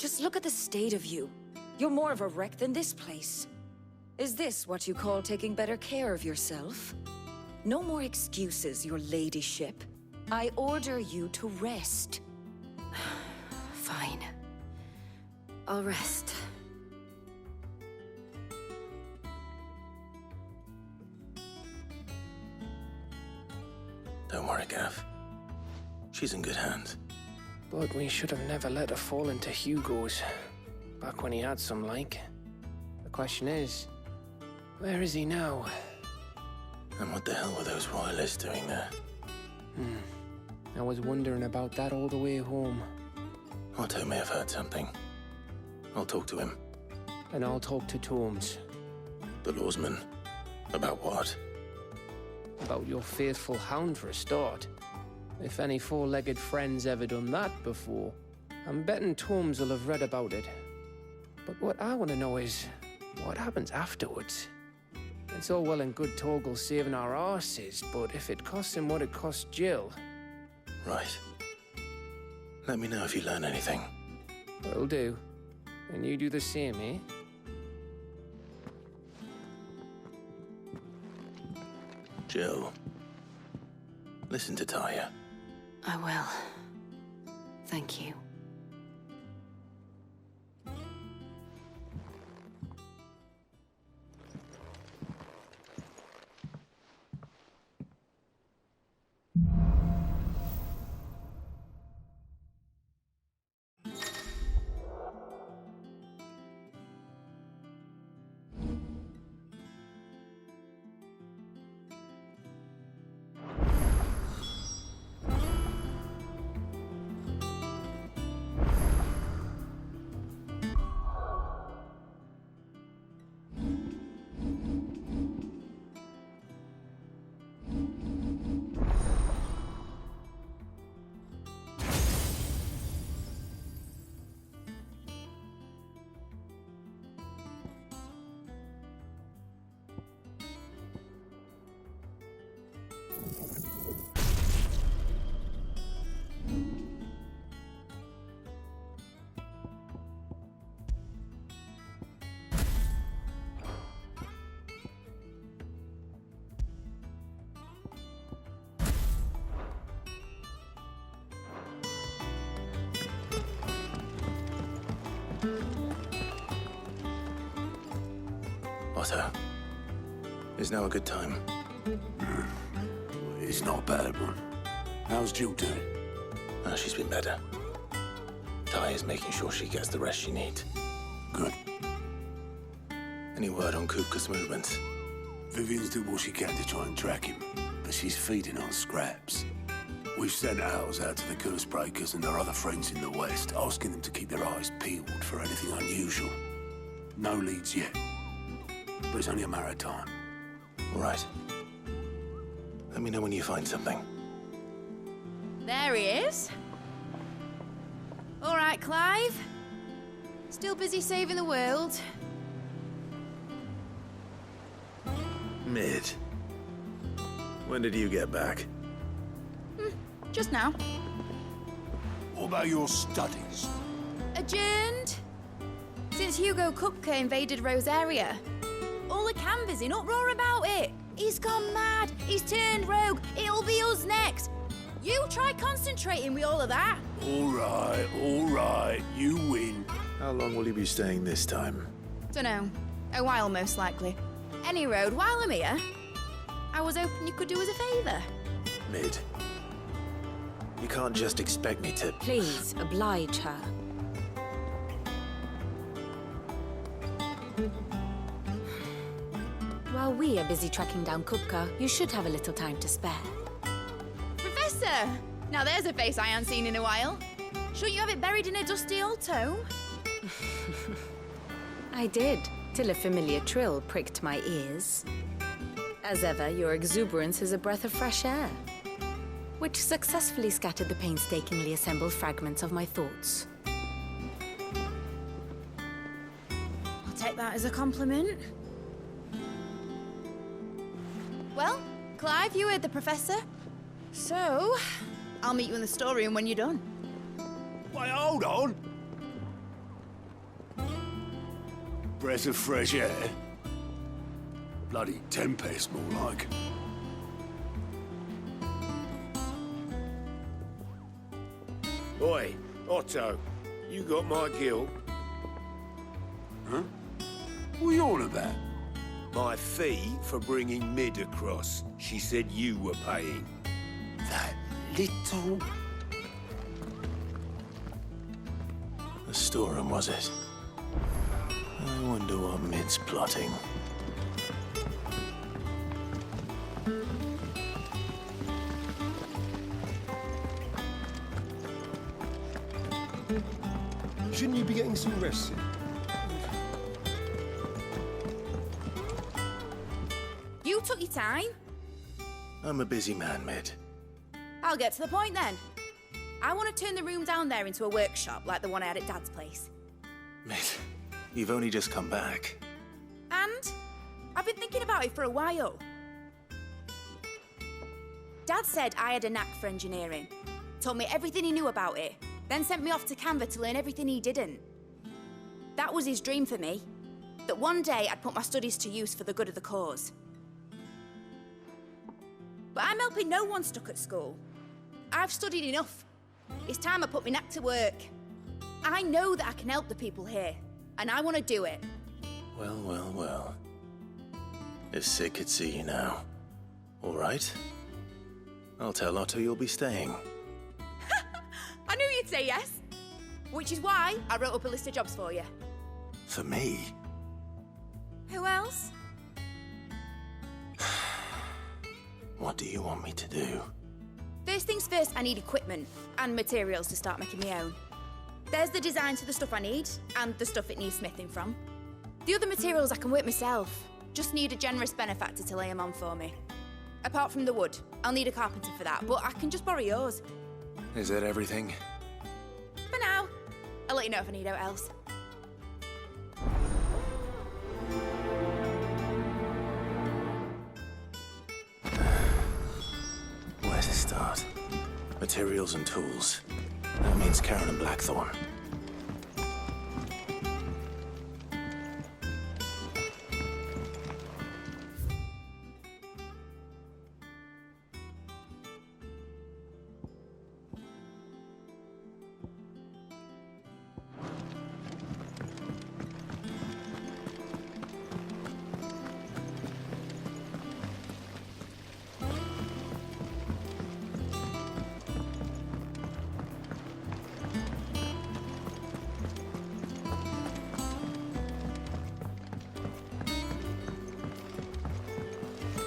Just look at the state of you. You're more of a wreck than this place. Is this what you call taking better care of yourself? No more excuses, your ladyship. I order you to rest. Fine. I'll rest. Don't worry, Gav. She's in good hands. But we should have never let her fall into Hugo's. Back when he had some like. The question is, where is he now? And what the hell were those royalists doing there? I was wondering about that all the way home. Otto may have heard something. I'll talk to him. And I'll talk to Tomes. The lawsman. About what? About your faithful hound for a start. If any four-legged friend's ever done that before, I'm betting Tomes will have read about it. But what I want to know is, what happens afterwards? It's all well and good Torgal saving our arses, but if it costs him what it cost Jill... Right. Let me know if you learn anything. Will do. And you do the same, eh? Jill. Listen to Taya. I will. Thank you. Otto. Is now a good time? It's not a bad one. How's Jill doing? Oh, she's been better. Taya's making sure she gets the rest she needs. Good. Any word on Kupka's movements? Vivian's doing what she can to try and track him, but she's feeding on scraps. We've sent ours out to the curse breakers and our other friends in the West, asking them to keep their eyes peeled for anything unusual. No leads yet, but it's only a matter of time. All right. Let me know when you find something. There he is. All right, Clive. Still busy saving the world. Mid. When did you get back? Just now. What about your studies? Adjourned. Since Hugo Kupka invaded Rosaria. All the canvass in uproar about it. He's gone mad. He's turned rogue. It'll be us next. You try concentrating with all of that. All right. You win. How long will you be staying this time? Dunno. A while, most likely. Any road, while I'm here, I was hoping you could do us a favour. Mid. You can't just expect me to... Please, oblige her. While we are busy tracking down Kupka, you should have a little time to spare. Professor! Now there's a face I haven't seen in a while. Shouldn't you have it buried in a dusty old tome? I did, till a familiar trill pricked my ears. As ever, your exuberance is a breath of fresh air, which successfully scattered the painstakingly assembled fragments of my thoughts. I'll take that as a compliment. Well, Clive, you heard the professor. So, I'll meet you in the storeroom when you're done. Wait, hold on. breath of fresh air. Bloody tempest, more like. Oi, Otto, you got my guilt. Huh? What are you on about? My fee for bringing Mid across. She said you were paying. That little... The storeroom, was it? I wonder what Mid's plotting. Shouldn't you be getting some rest? You took your time. I'm a busy man, Mid. I'll get to the point then. I want to turn the room down there into a workshop like the one I had at Dad's place. Mid, you've only just come back. And I've been thinking about it for a while. Dad said I had a knack for engineering, told me everything he knew about it, then sent me off to Canva to learn everything he didn't. That was his dream for me, that one day I'd put my studies to use for the good of the cause. But I'm helping no one stuck at school. I've studied enough. It's time I put my knack to work. I know that I can help the people here, and I want to do it. Well, well, well. If Sid could see you now. All right. I'll tell Otto you'll be staying. I knew you'd say yes. Which is why I wrote up a list of jobs for you. For me? Who else? What do you want me to do? First things first, I need equipment and materials to start making my own. There's the designs for the stuff I need and the stuff it needs smithing from. The other materials I can work myself. Just need a generous benefactor to lay them on for me. Apart from the wood, I'll need a carpenter for that, but I can just borrow yours. Is that everything? For now. I'll let you know if I need out else. Where to start? Materials and tools. That means Karen and Blackthorn.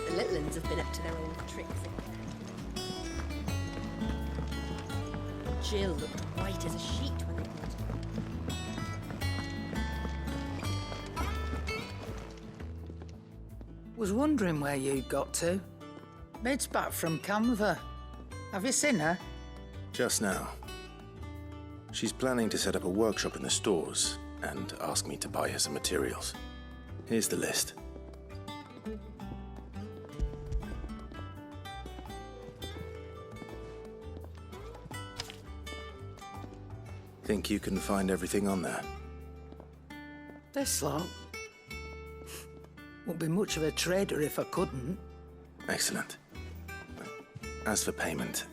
The little ones have been up to their old tricks. Jill looked white as a sheet when they met. Was wondering where you'd got to. Mid's back from Canva. Have you seen her? Just now. She's planning to set up a workshop in the stores and ask me to buy her some materials. Here's the list. Think you can find everything on there? This lot. Wouldn't be much of a trader if I couldn't. Excellent. As for payment,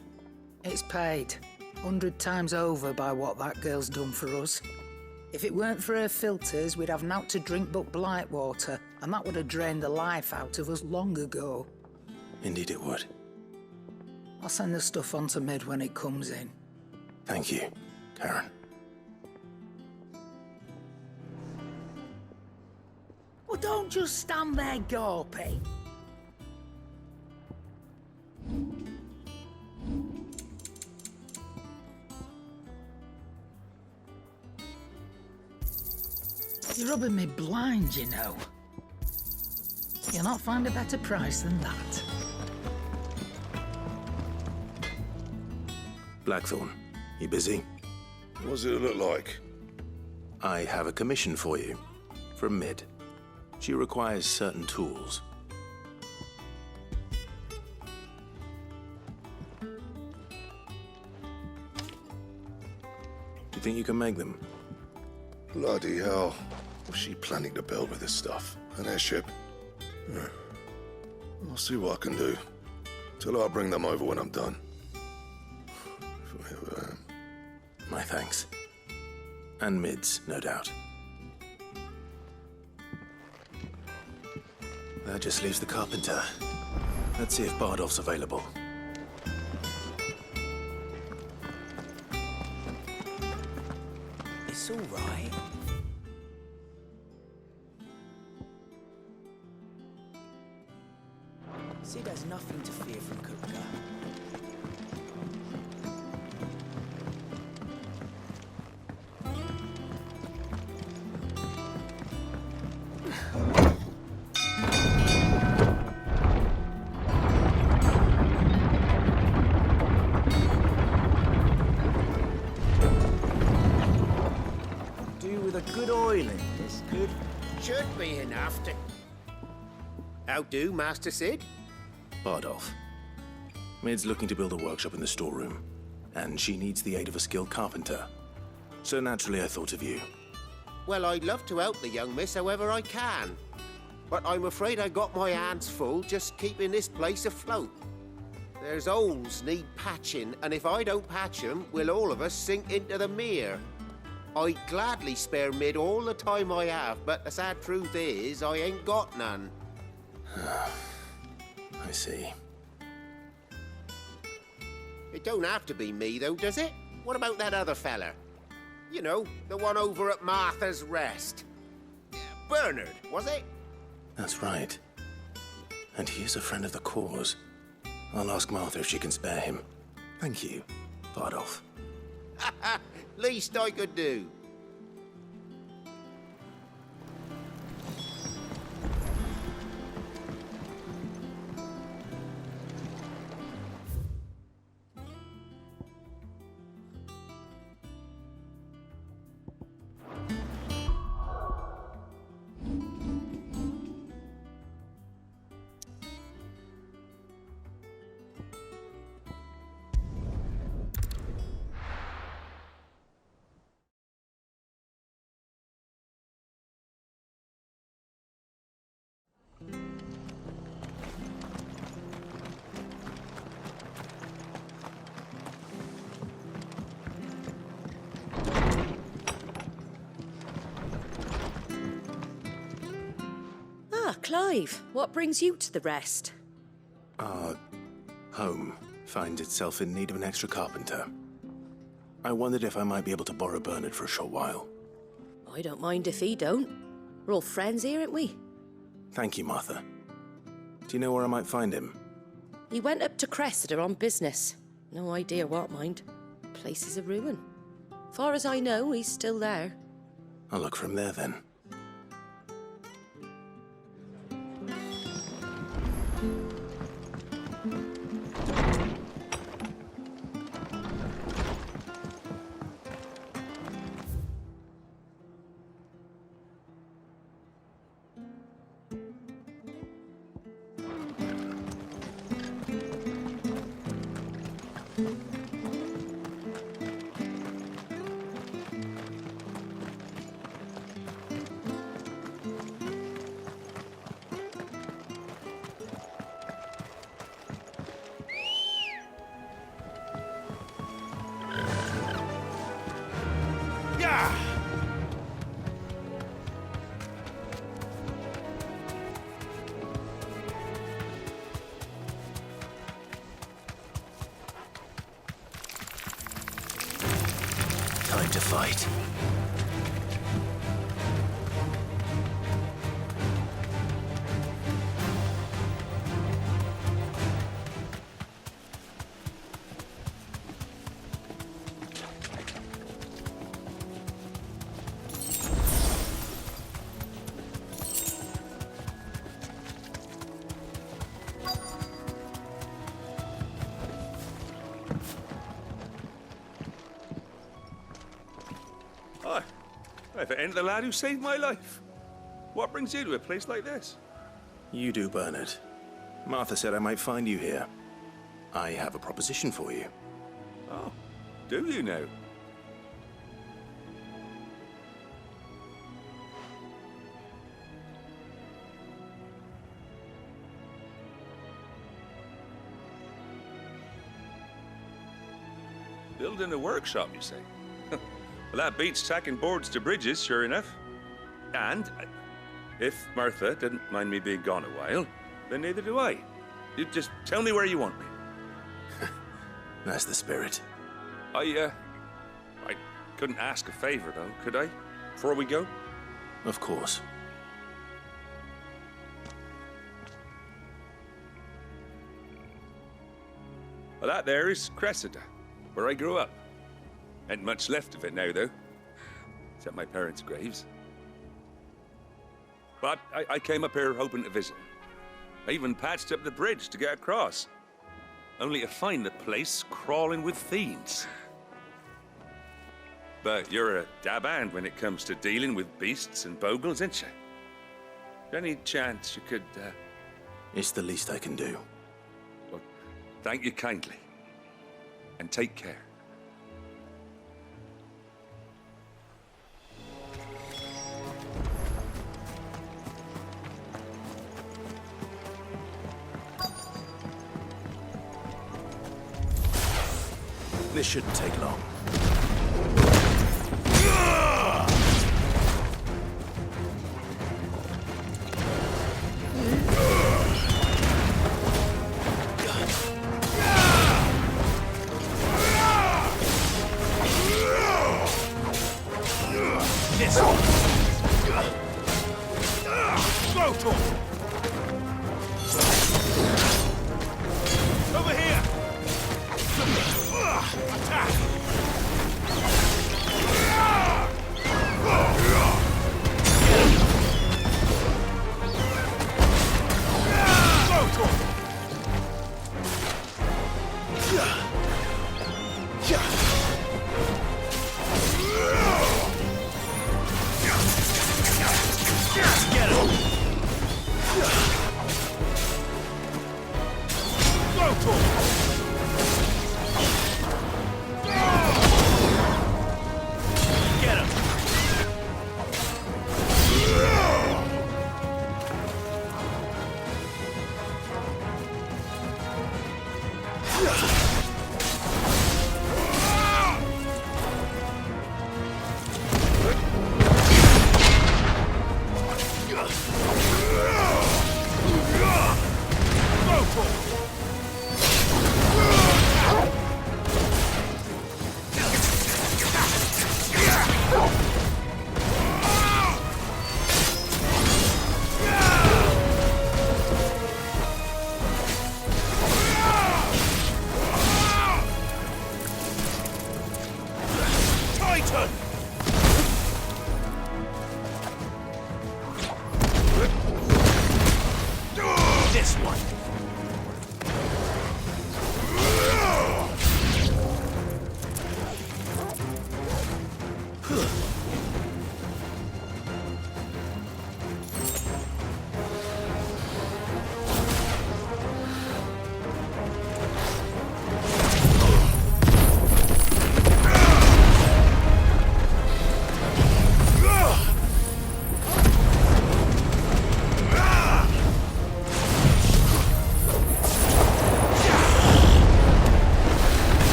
It's paid 100 times over by what that girl's done for us. If it weren't for her filters, we'd have naught to drink but blight water, and that would have drained the life out of us long ago. indeed it would. I'll send the stuff on to Mid when it comes in. Thank you, Karen. Well, don't just stand there gawping. You're rubbing me blind, you know. You'll not find a better price than that. Blackthorn, you busy? What does it look like? I have a commission for you, from Mid. She requires certain tools. Do you think you can make them? Bloody hell. What's she planning to build with this stuff? An airship? I'll see what I can do. Tell her I'll bring them over when I'm done. If I ever am. My thanks. And Mid's, no doubt. That just leaves the carpenter. Let's see if Bardolph's available. It's all right. Sid has nothing to fear from Kupka. Good oil in this, good. Should be enough to... How do, Master Sid? Bardolph. Mid's looking to build a workshop in the storeroom, and she needs the aid of a skilled carpenter. So naturally I thought of you. Well, I'd love to help the young miss however I can. But I'm afraid I got my hands full just keeping this place afloat. There's holes need patching, and if I don't patch them, we'll all of us sink into the mere. I'd gladly spare Mid all the time I have, but the sad truth is, I ain't got none. I see. It don't have to be me, though, does it? What about that other fella? You know, the one over at Martha's Rest. Bernard, was it? That's right. And he is a friend of the cause. I'll ask Martha if she can spare him. Thank you, Bardolph. Least I could do. Clive, what brings you to the Rest? Our home finds itself in need of an extra carpenter. I wondered if I might be able to borrow Bernard for a short while. I don't mind if he don't. We're all friends here, aren't we? Thank you, Martha. Do you know where I might find him? He went up to Cressida on business. No idea what, mind. Place is a ruin. Far as I know, he's still there. I'll look for him there, then. Time to fight. If it ain't the lad who saved my life. What brings you to a place like this? You do, Bernard. Martha said I might find you here. I have a proposition for you. Oh, do you now? Building a workshop, you say? Well, that beats tacking boards to bridges, sure enough. And if Martha didn't mind me being gone a while, then neither do I. You just tell me where you want me. That's the spirit. I couldn't ask a favor, though, could I? Before we go? Of course. Well, that there is Cressida, where I grew up. Ain't much left of it now, though. Except my parents' graves. But I came up here hoping to visit. I even patched up the bridge to get across. Only to find the place crawling with fiends. But you're a dab hand when it comes to dealing with beasts and bogles, ain't you? Any chance you could, It's the least I can do. Well, thank you kindly. And take care. This shouldn't take long. Over here! Attack!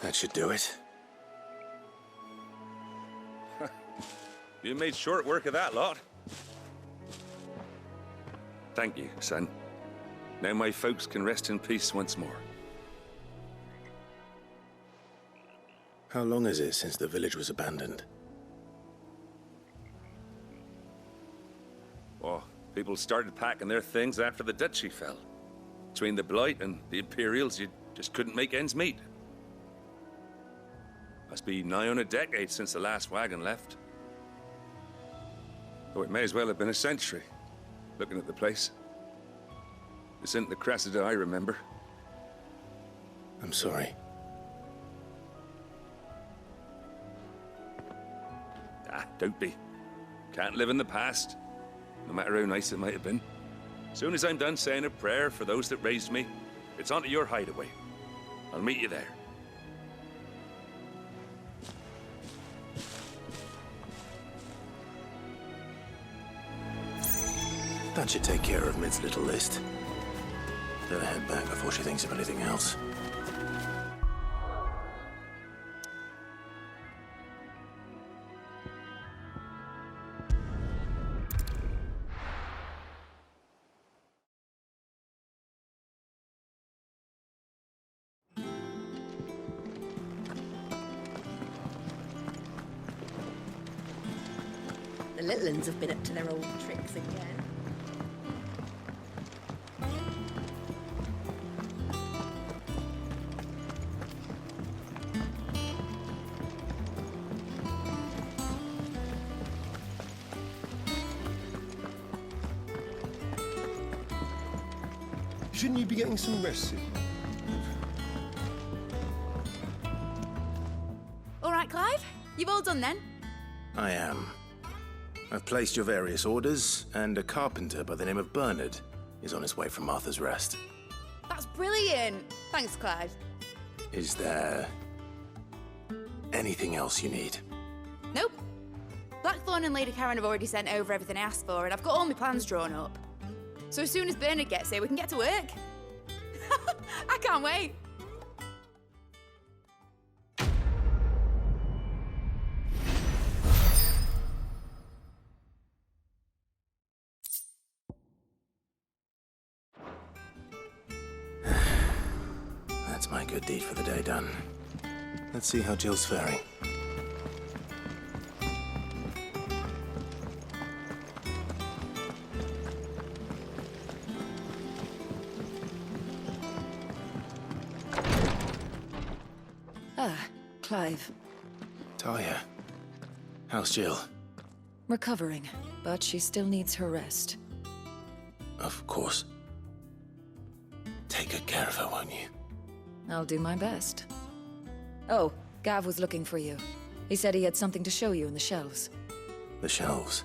That should do it. You made short work of that lot. Thank you, son. Now my folks can rest in peace once more. How long is it since the village was abandoned? Oh, people started packing their things after the duchy fell. Between the Blight and the Imperials, you just couldn't make ends meet. Must be nigh on a decade since the last wagon left. Though it may as well have been a century, looking at the place. This isn't the Cressida I remember. I'm sorry. Ah, don't be. Can't live in the past, no matter how nice it might have been. Soon as I'm done saying a prayer for those that raised me, it's on to your hideaway. I'll meet you there. That should take care of Mid's little list. Better head back before she thinks of anything else. The little uns have been up to their old tricks again. Shouldn't you be getting some rest soon? All right, Clive? You've all done then? I am. I've placed your various orders, and a carpenter by the name of Bernard is on his way from Martha's Rest. That's brilliant. Thanks, Clive. Is there anything else you need? Nope. Blackthorn and Lady Karen have already sent over everything I asked for, and I've got all my plans drawn up. So as soon as Bernard gets here, we can get to work. I can't wait. That's my good deed for the day done. Let's see how Jill's faring. Clive. Talia. How's Jill? Recovering, but she still needs her rest. Of course. Take good care of her, won't you? I'll do my best. Oh, Gav was looking for you. He said he had something to show you in the shelves. The shelves.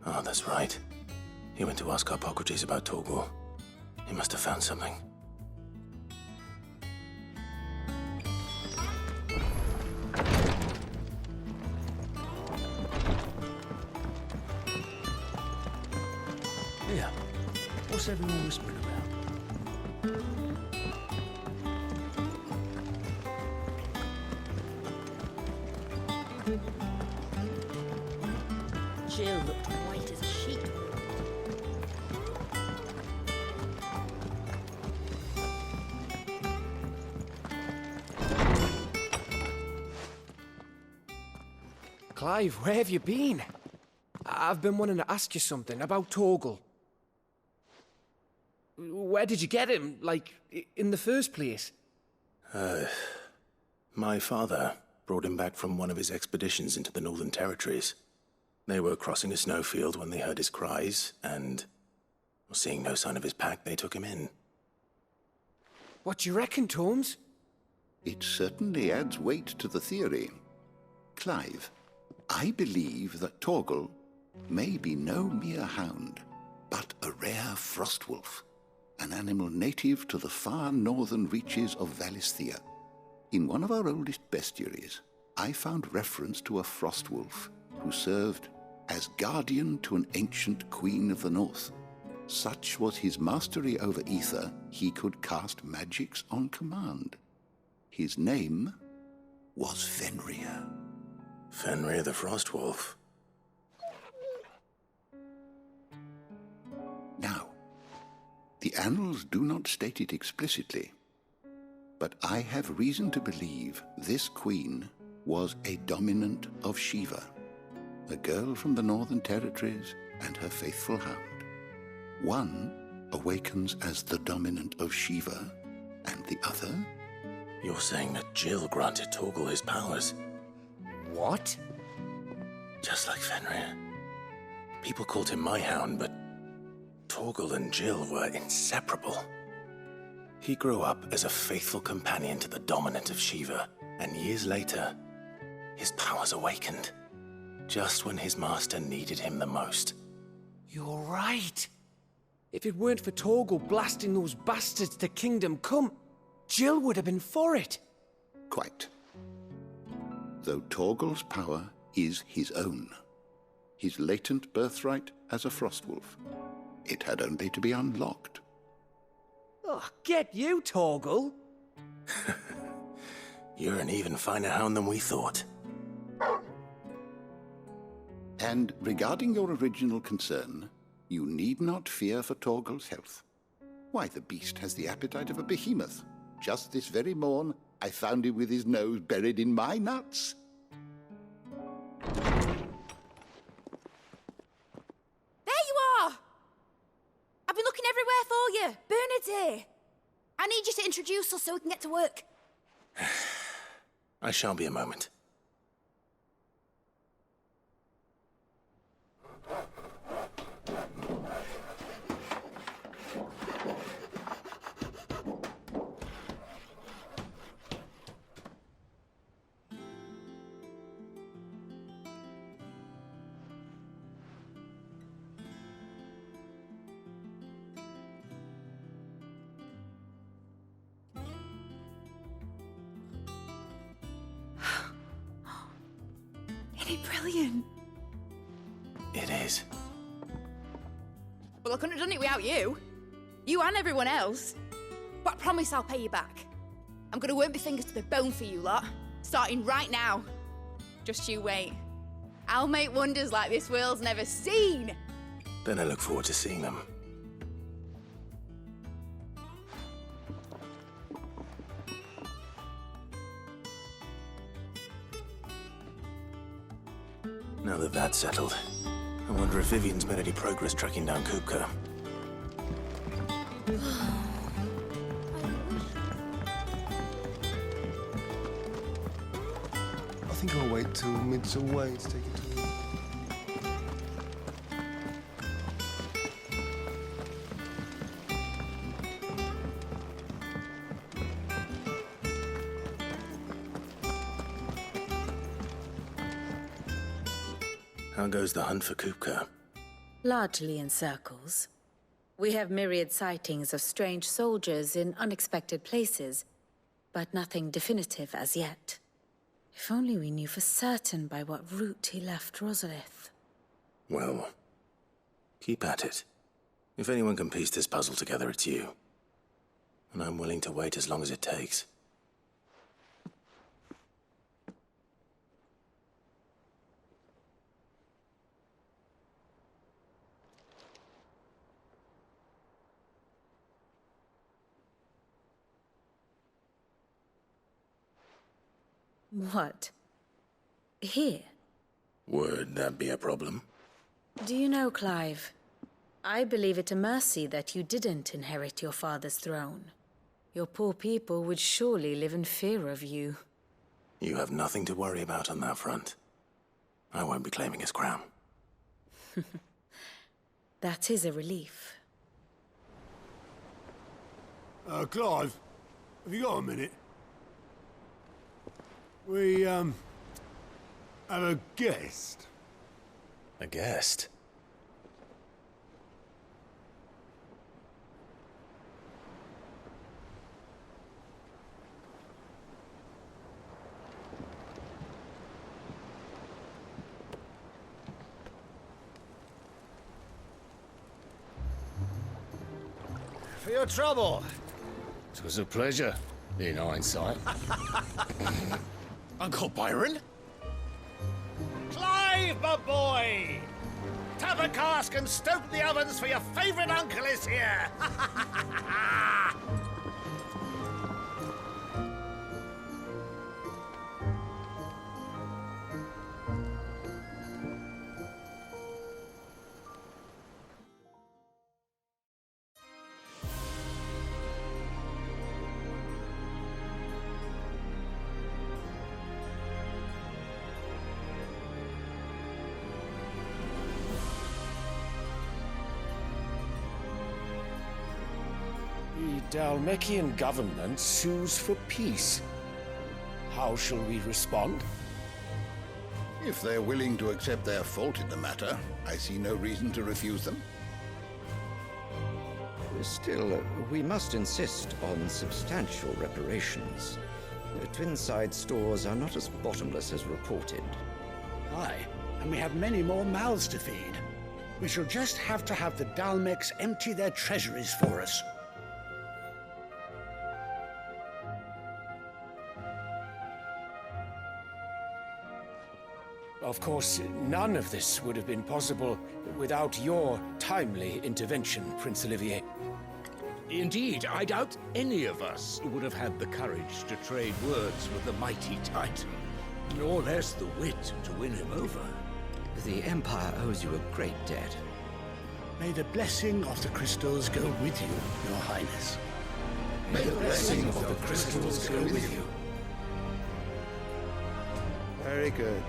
Oh, that's right. He went to ask Hippocrates about Torgor. He must have found something. Yeah. What's everyone whispering about? Jill looked white as a sheet. Clive, where have you been? I've been wanting to ask you something about Torgal. Where did you get him, like, in the first place? My father brought him back from one of his expeditions into the Northern Territories. They were crossing a snowfield when they heard his cries, and seeing no sign of his pack, they took him in. What do you reckon, Torms? It certainly adds weight to the theory. Clive, I believe that Torgal may be no mere hound, but a rare frostwolf, an animal native to the far northern reaches of Valisthea. In one of our oldest bestiaries, I found reference to a frostwolf who served as guardian to an ancient queen of the north. Such was his mastery over ether, he could cast magics on command. His name was Fenrir. Fenrir the Frostwolf. Now, the annals do not state it explicitly, but I have reason to believe this queen was a dominant of Shiva, a girl from the Northern Territories and her faithful hound. One awakens as the dominant of Shiva, and the other... You're saying that Jill granted Torgal his powers? What? Just like Fenrir. People called him my hound, but Torgal and Jill were inseparable. He grew up as a faithful companion to the dominant of Shiva, and years later, his powers awakened, just when his master needed him the most. You're right. If it weren't for Torgal blasting those bastards to Kingdom Come, Jill would have been for it. Quite. Though Torgal's power is his own, his latent birthright as a Frostwolf, it had only to be unlocked. Oh, get you, Torgal. You're an even finer hound than we thought. And regarding your original concern, you need not fear for Torgal's health. Why, the beast has the appetite of a behemoth. Just this very morn, I found him with his nose buried in my nuts. There you are! I've been looking everywhere for you. Bernard's here. I need you to introduce us so we can get to work. I shan't be a moment. Isn't it brilliant? It is. Well, I couldn't have done it without you. You and everyone else. But I promise I'll pay you back. I'm gonna work my fingers to the bone for you lot, starting right now. Just you wait. I'll make wonders like this world's never seen. Then I look forward to seeing them. Now that that's settled, I wonder if Vivian's made any progress tracking down Kupka. I think I'll wait till mid's away to take it to her. How goes the hunt for Kupka? Largely in circles. We have myriad sightings of strange soldiers in unexpected places, but nothing definitive as yet. If only we knew for certain by what route he left Rosalith. Well, keep at it. If anyone can piece this puzzle together, it's you. And I'm willing to wait as long as it takes. What? Here? Would that be a problem? Do you know, Clive? I believe it a mercy that you didn't inherit your father's throne. Your poor people would surely live in fear of you. You have nothing to worry about on that front. I won't be claiming his crown. That is a relief. Clive, have you got a minute? We, have a guest. A guest? For your trouble. It was a pleasure. in hindsight. Uncle Byron? Clive, my boy! Tap a cask and stoke the ovens, for your favourite uncle is here! The Dalmekian government sues for peace. How shall we respond? If they're willing to accept their fault in the matter, I see no reason to refuse them. Still, we must insist on substantial reparations. Twinside stores are not as bottomless as reported. Aye, and we have many more mouths to feed. We shall just have to have the Dalmecs empty their treasuries for us. Of course, none of this would have been possible without your timely intervention, Prince Olivier. Indeed, I doubt any of us would have had the courage to trade words with the mighty Titan, nor less the wit to win him over. The Empire owes you a great debt. May the blessing of the crystals go with you, Your Highness. May the blessing of the crystals go with you. Very good.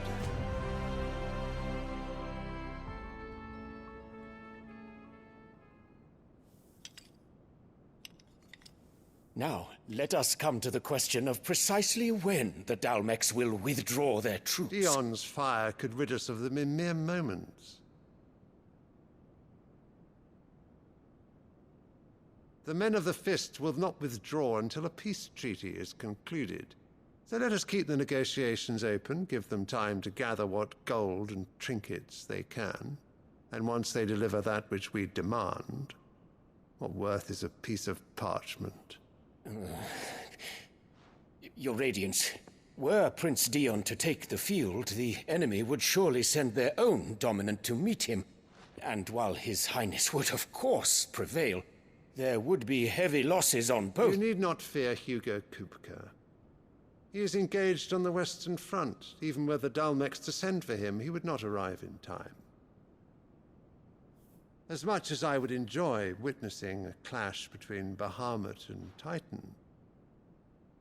Now, let us come to the question of precisely when the Dalmecs will withdraw their troops. Dion's fire could rid us of them in mere moments. The men of the Fist will not withdraw until a peace treaty is concluded. So let us keep the negotiations open, give them time to gather what gold and trinkets they can, and once they deliver that which we demand, what worth is a piece of parchment? Your Radiance, were Prince Dion to take the field, the enemy would surely send their own dominant to meet him. And while His Highness would of course prevail, there would be heavy losses on both. You need not fear Hugo Kupka. He is engaged on the Western Front. Even were the Dalmecs to send for him, he would not arrive in time. As much as I would enjoy witnessing a clash between Bahamut and Titan,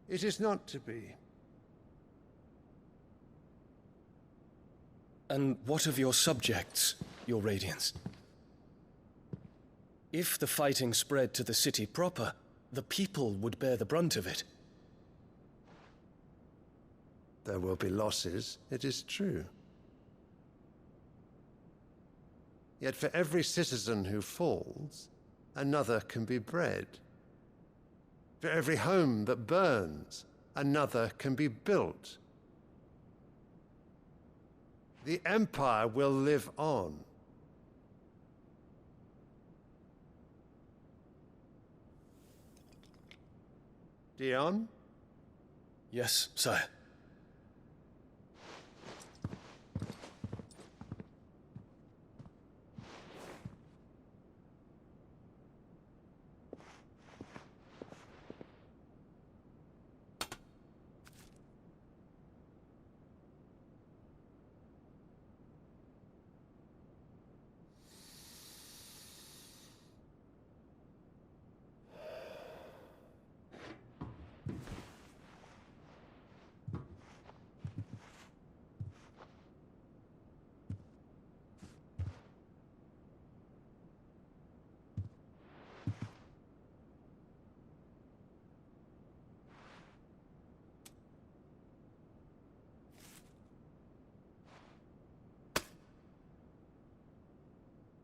it is not to be. And what of your subjects, Your Radiance? If the fighting spread to the city proper, the people would bear the brunt of it. There will be losses, it is true. Yet for every citizen who falls, another can be bred. For every home that burns, another can be built. The Empire will live on. Dion? Yes, sire.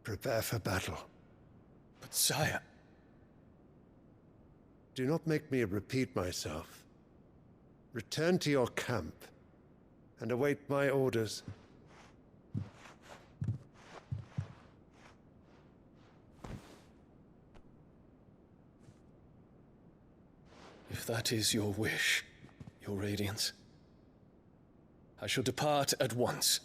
Prepare for battle. But sire... Do not make me repeat myself. Return to your camp and await my orders. If If that is your wish, your Radiance, I shall depart at once.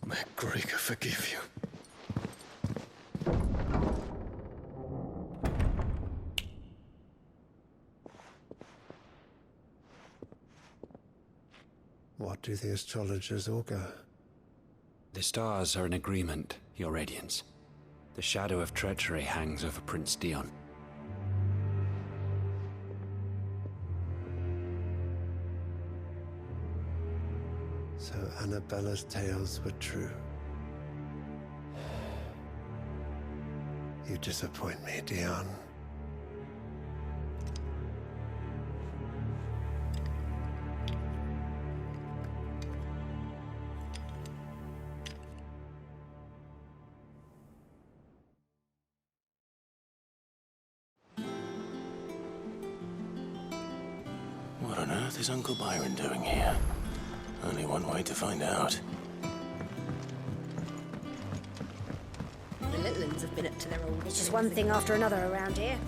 May Gregor forgive you. What do the astrologers augur? The stars are in agreement, Your Radiance. The shadow of treachery hangs over Prince Dion. So Annabella's tales were true. You disappoint me, Dion. What on earth is Uncle Byron doing here? Only one way to find out. The little ones have been up to their old... It's just one thing after another around here.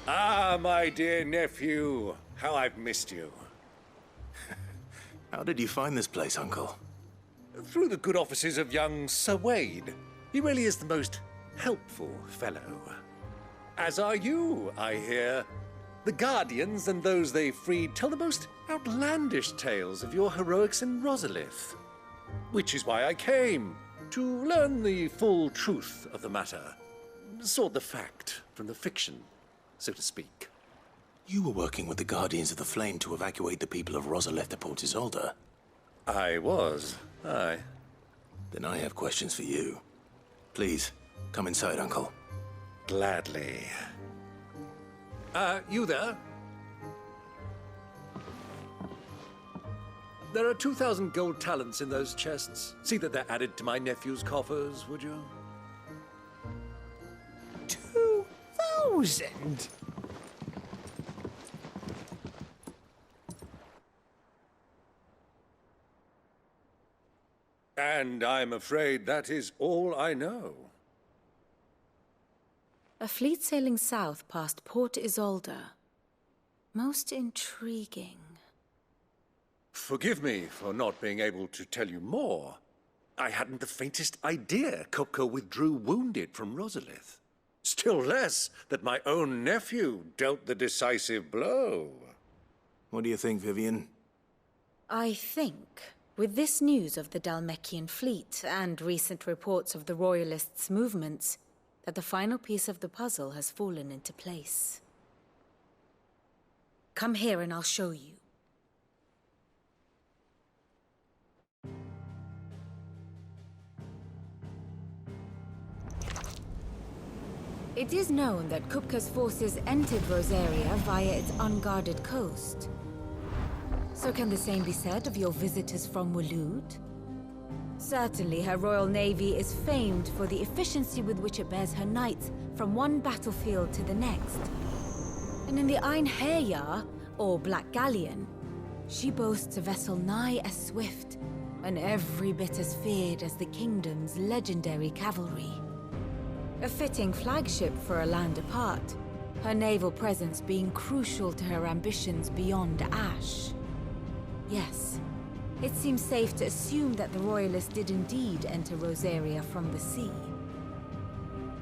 Ah, my dear nephew, how I've missed you. How did you find this place, Uncle? Through the good offices of young Sir Wade. He really is the most helpful fellow. As are you, I hear. The Guardians and those they freed tell the most outlandish tales of your heroics in Rosalith. Which is why I came, to learn the full truth of the matter. Sort the fact from the fiction, so to speak. You were working with the Guardians of the Flame to evacuate the people of Rosalith to Port Isolde. I was, aye. Then I have questions for you. Please, come inside, Uncle. Gladly. You there? There are 2,000 gold talents in those chests. See that they're added to my nephew's coffers, would you? 2,000? And I'm afraid that is all I know. A fleet sailing south past Port Isolde. Most intriguing. Forgive me for not being able to tell you more. I hadn't the faintest idea Kupka withdrew wounded from Rosalith. Still less that my own nephew dealt the decisive blow. What do you think, Vivian? I think, with this news of the Dhalmekian fleet and recent reports of the Royalists' movements, that the final piece of the puzzle has fallen into place. Come here and I'll show you. It is known that Kupka's forces entered Rosaria via its unguarded coast. So can the same be said of your visitors from Waloed? Certainly her Royal Navy is famed for the efficiency with which it bears her knights from one battlefield to the next. And in the Einherjar, or Black Galleon, she boasts a vessel nigh as swift and every bit as feared as the kingdom's legendary cavalry. A fitting flagship for a land apart, her naval presence being crucial to her ambitions beyond Ash. Yes, it seems safe to assume that the Royalists did indeed enter Rosaria from the sea.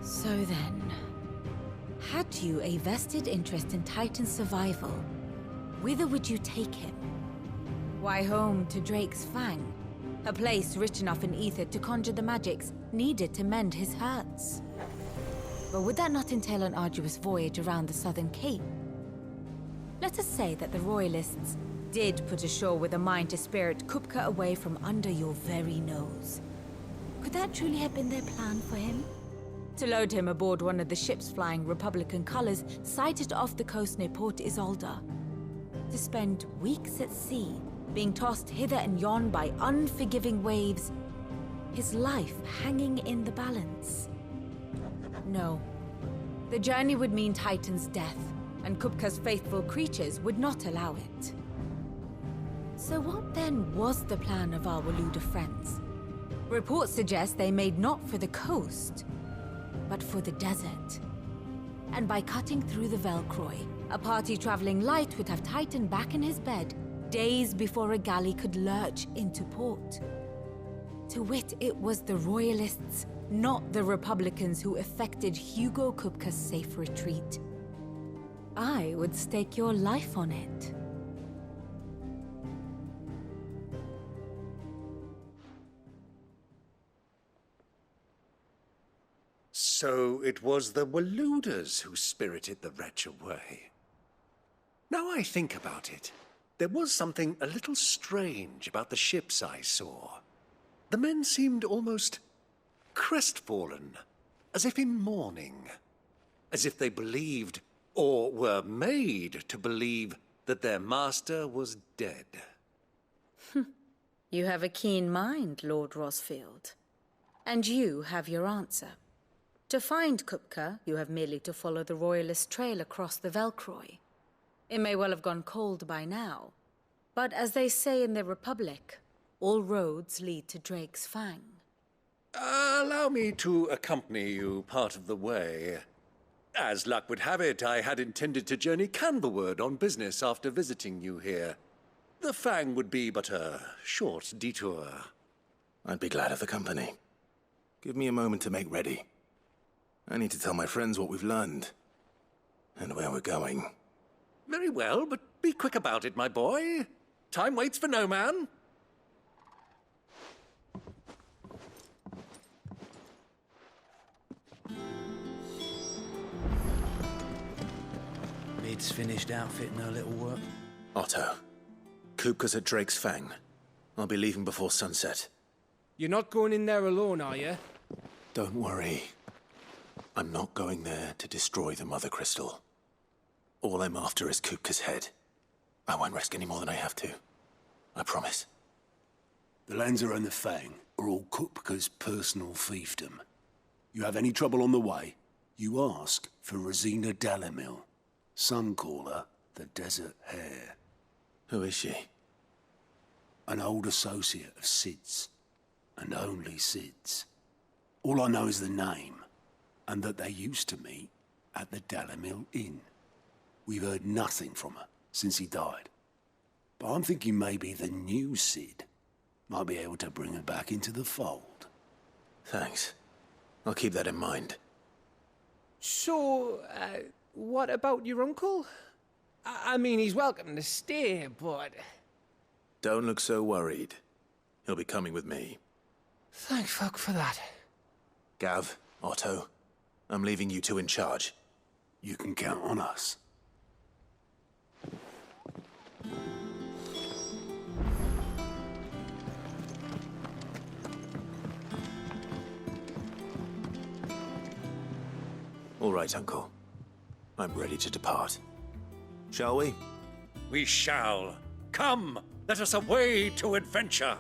So then, had you a vested interest in Titan's survival, whither would you take him? Why, home to Drake's Fang, a place rich enough in ether to conjure the magics needed to mend his hurts. But would that not entail an arduous voyage around the southern cape? Let us say that the Royalists did put ashore with a mind to spirit Kupka away from under your very nose. Could that truly have been their plan for him? to load him aboard one of the ships flying Republican colors sighted off the coast near Port Isolde. To spend weeks at sea, being tossed hither and yon by unforgiving waves, his life hanging in the balance. No. The journey would mean Titan's death, and Kupka's faithful creatures would not allow it. So what then was the plan of our Waluda friends? Reports suggest they made not for the coast, but for the desert. And by cutting through the Velcroy, a party traveling light would have Titan back in his bed days before a galley could lurch into port. To wit, it was the Royalists, not the Republicans, who effected Hugo Kupka's safe retreat. I would stake your life on it. So it was the Waludas who spirited the wretch away. Now I think about it, there was something a little strange about the ships I saw. The men seemed almost crestfallen, as if in mourning, as if they believed, or were made to believe, that their master was dead. You have a keen mind, Lord Rosfield. And you have your answer. To find Kupka, you have merely to follow the Royalist trail across the Velcroy. It may well have gone cold by now, but as they say in the Republic, all roads lead to Drake's Fang. Allow me to accompany you part of the way. As luck would have it, I had intended to journey Canberward on business after visiting you here. The Fang would be but a short detour. I'd be glad of the company. Give me a moment to make ready. I need to tell my friends what we've learned, and where we're going. Very well, but be quick about it, my boy. Time waits for no man. Mid's finished outfitting her little work. Otto, Kupka's at Drake's Fang. I'll be leaving before sunset. You're not going in there alone, are you? Don't worry. I'm not going there to destroy the Mother Crystal. All I'm after is Kupka's head. I won't risk any more than I have to. I promise. The lands around the Fang are all Kupka's personal fiefdom. You have any trouble on the way, you ask for Rosina Dalamil. Some call her the Desert Hare. Who is she? An old associate of Sid's, and only Sid's. All I know is the name, and that they used to meet at the Dalamil Inn. We've heard nothing from her since he died. But I'm thinking maybe the new Sid might be able to bring her back into the fold. Thanks. I'll keep that in mind. So, what about your uncle? I mean, he's welcome to stay, but... Don't look so worried. He'll be coming with me. Thank fuck for that. Gav, Otto, I'm leaving you two in charge. You can count on us. All right, Uncle. I'm ready to depart. Shall we? We shall. Come, let us away to adventure.